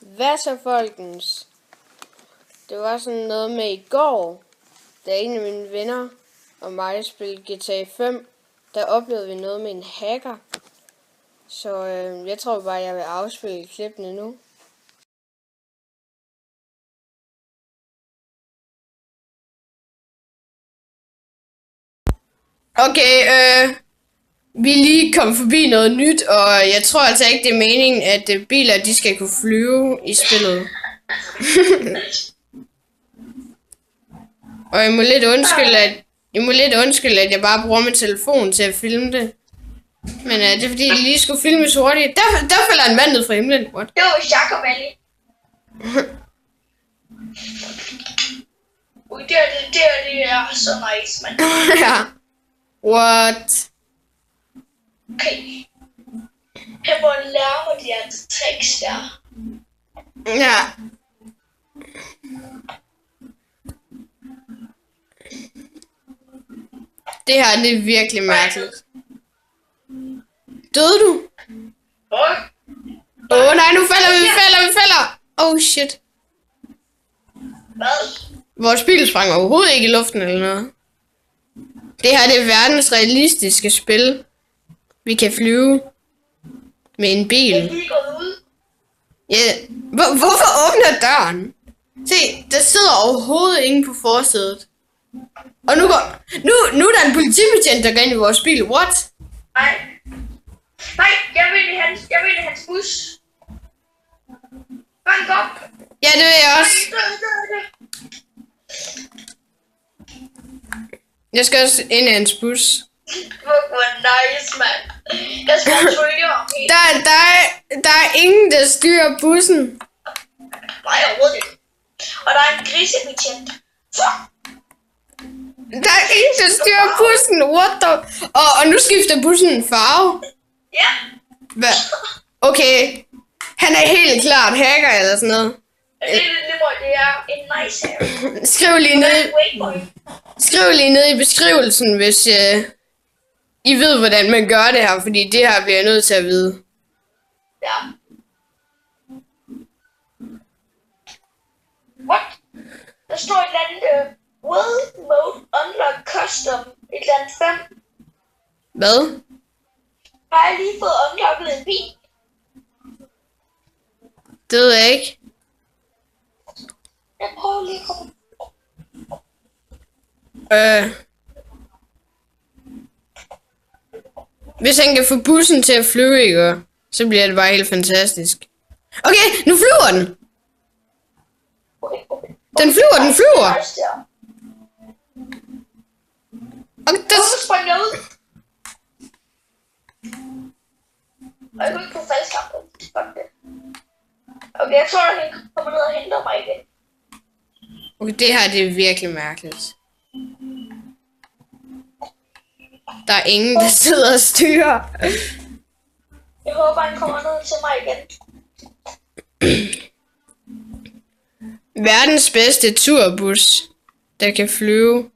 Hvad så, folkens? Det var sådan noget med i går, da en af mine venner og mig spillede GTA 5, der oplevede vi noget med en hacker. Så jeg tror bare, jeg vil afspille klippene nu. Okay, vi lige kom forbi noget nyt, og jeg tror altså ikke, det er meningen, at biler de skal kunne flyve i spillet. Og jeg må lidt undskylde, at jeg bare bruger min telefon til at filme det. Men det er fordi, det lige skulle filmes hurtigt. Der falder en mand ned fra himlen. What? Det var Jacob Ali. Det er så nice, mand. Ja. What? Okay. Jeg må lære mig de her tricks der. Ja. Det her, det er virkelig mærkeligt. Døde du? Åh nej, nu falder vi falder! Oh shit. Hvad? Vores bil sprang overhovedet ikke i luften eller noget. Det her, det er verdens realistiske spil. Vi kan flyve med en bil. Jeg er lige gået ud. Ja, hvorfor åbner døren? Se, der sidder overhovedet ingen på forsædet. Og nu er der en politibetjent, der går ind i vores bil. What? Nej, jeg vil i hans bus. Bank op. Ja, det vil jeg også. Jeg skal også ind i hans bus. Hvor nice, mand. Jeg skal patruljere om helt. Der er ingen, der styrer bussen. Nej, overhovedet ikke. Og der er en grisebetjent. Der er ingen, der styrer bussen. What the? Og nu skifter bussen farve. Ja. Hvad? Okay. Han er helt klart hacker eller sådan noget. Det er en nice area. Skriv lige ned i beskrivelsen, hvis I ved, hvordan man gør det her, fordi det her bliver jeg nødt til at vide. Ja. What? Der står et eller andet World Mode Unlock Custom. Et eller andet 5. Hvad? Har jeg lige fået unlocket en bil? Det ved jeg ikke. Jeg prøver lige at komme. Hvis han kan få bussen til at flyve, ikke? Så bliver det bare helt fantastisk. Okay, nu flyver den! Den flyver! Og Hvorfor springer jeg ud? Og jeg kunne ikke få faldskærmen. Fuck det. Okay, jeg tror, at han kommer ned og henter mig igen. Okay, det her, det er virkelig mærkeligt. Der er ingen, der sidder og styrer. Jeg håber, han kommer ned til mig igen. Verdens bedste turbus, der kan flyve.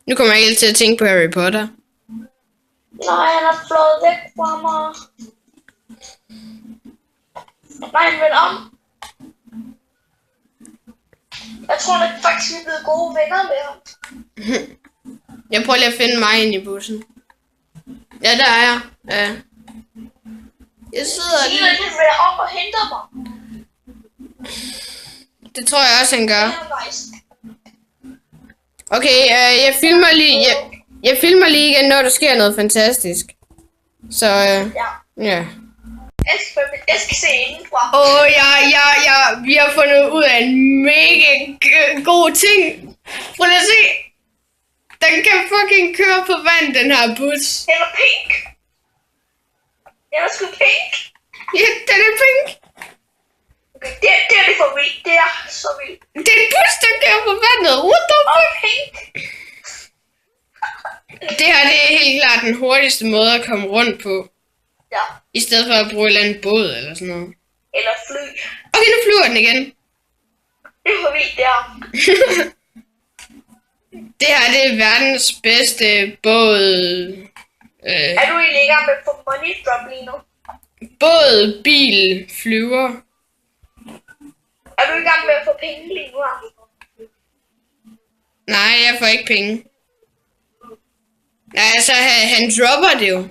Nu kommer jeg helt til at tænke på Harry Potter. Nej, han er flået væk fra mig. Nej, han vender om. Jeg tror da faktisk, vi er blevet gode venner med ham. Jeg prøver lige at finde mig ind i bussen. Ja, der er jeg. Ja. Jeg sidder lige. lige. Han vender om og henter mig. Det tror jeg også, han gør. Det er nice. Okay, jeg filmer lige igen, når der sker noget fantastisk. Så, ja. Jeg skal se indenfra. Ja, vi har fundet ud af en mega god ting. Prøv lige at se. Den kan fucking køre på vand, den her bus. Den er pink. Den er sgu pink. Ja, den er pink. Okay, det er det for vildt. Det er så vildt. Det er en bus, der kører på vandet. What the fuck? Og pink. Det her, det er helt klart den hurtigste måde at komme rundt på. Ja. I stedet for at bruge en eller anden båd eller sådan noget. Eller fly. Okay, nu flyver den igen. Det er for vildt, det her. Det her, det er verdens bedste båd. Er du egentlig i gang med at få money drop lige nu? Båd, bil, flyver. Er du i gang med at få penge lige nu her? Nej, jeg får ikke penge. Nej, altså, han dropper det jo.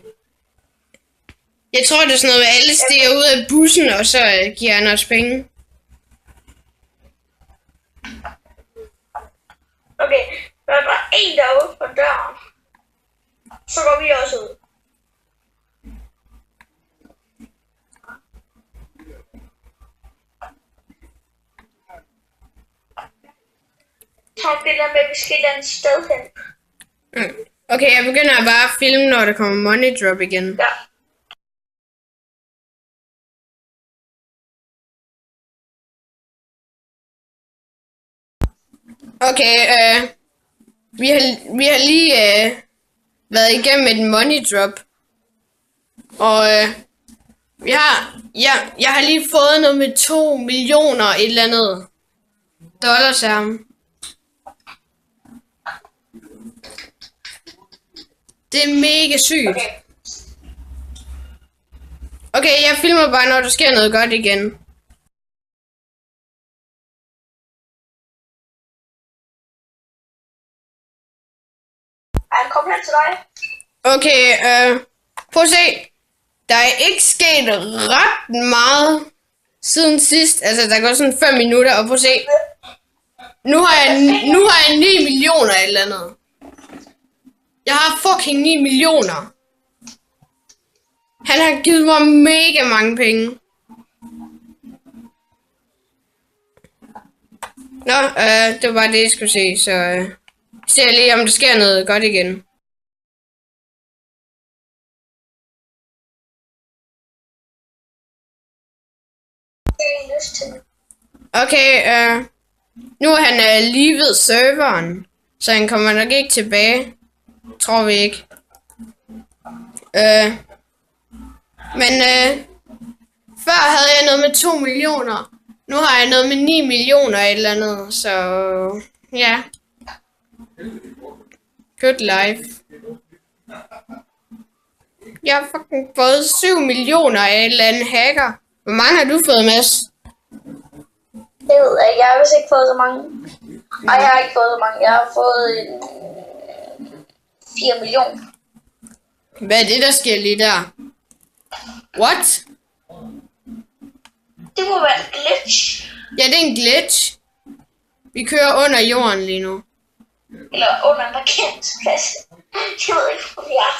Jeg tror, det er sådan noget med, alle stiger ud af bussen, og så giver han os penge. Okay, når der er en derude på døren, så går vi også ud. Tom, det der med, at vi skal et andet sted hen. Okay, jeg begynder bare at filme, når der kommer money drop igen. Ja. Okay, vi har lige været igennem et money drop. Og jeg har lige fået noget med 2 millioner et eller andet dollars her. Det er mega sygt. Okay. Okay, jeg filmer bare, når der sker noget godt igen. Han kommer hen til dig. Okay, prøv at se. Der er ikke sket ret meget siden sidst. Altså, der går sådan 5 minutter, og prøv at se. Nu har jeg 9 millioner et eller andet. Jeg har fucking 9 millioner. Han har givet mig mega mange penge. Nå, det var bare det, jeg skulle se, så ser jeg lige, om der sker noget godt igen. Det er en lyst til. Okay, nu er han lige ved serveren, så han kommer nok ikke tilbage. Tror vi ikke. Men før havde jeg noget med 2 millioner. Nu har jeg noget med 9 millioner et eller andet, så ja. Good life. Jeg har fucking fået 7 millioner af et eller andet hacker. Hvor mange har du fået, Mads? Det ved jeg ikke. Jeg har vist ikke fået så mange. Nej, jeg har ikke fået så mange. Jeg har fået 4 millioner. Hvad er det, der sker lige der? What? Det må være en glitch. Ja, det er en glitch. Vi kører under jorden lige nu. Eller under en parkeringsplads. Jeg ved ikke, hvor vi er.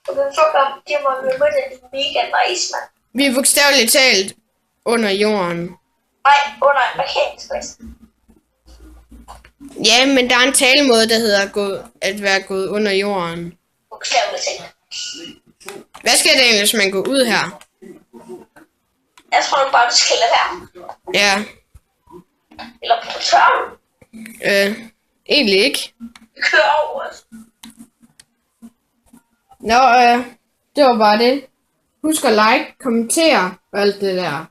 Okay, fuck om. Det må vi møde en mega nice, mand. Vi er bogstaveligt talt under jorden. Nej, under en parkeringsplads. Ja, men der er en talemåde, der hedder at være gået under jorden. Bogstaveligt talt. Hvad skal det egentlig, hvis man går ud her? Jeg tror nu bare, du skal lade være. Ja, Eller på tørren. egentlig ikke. Vi kører over os. Nå, det var bare det. Husk at like, kommentere og alt det der.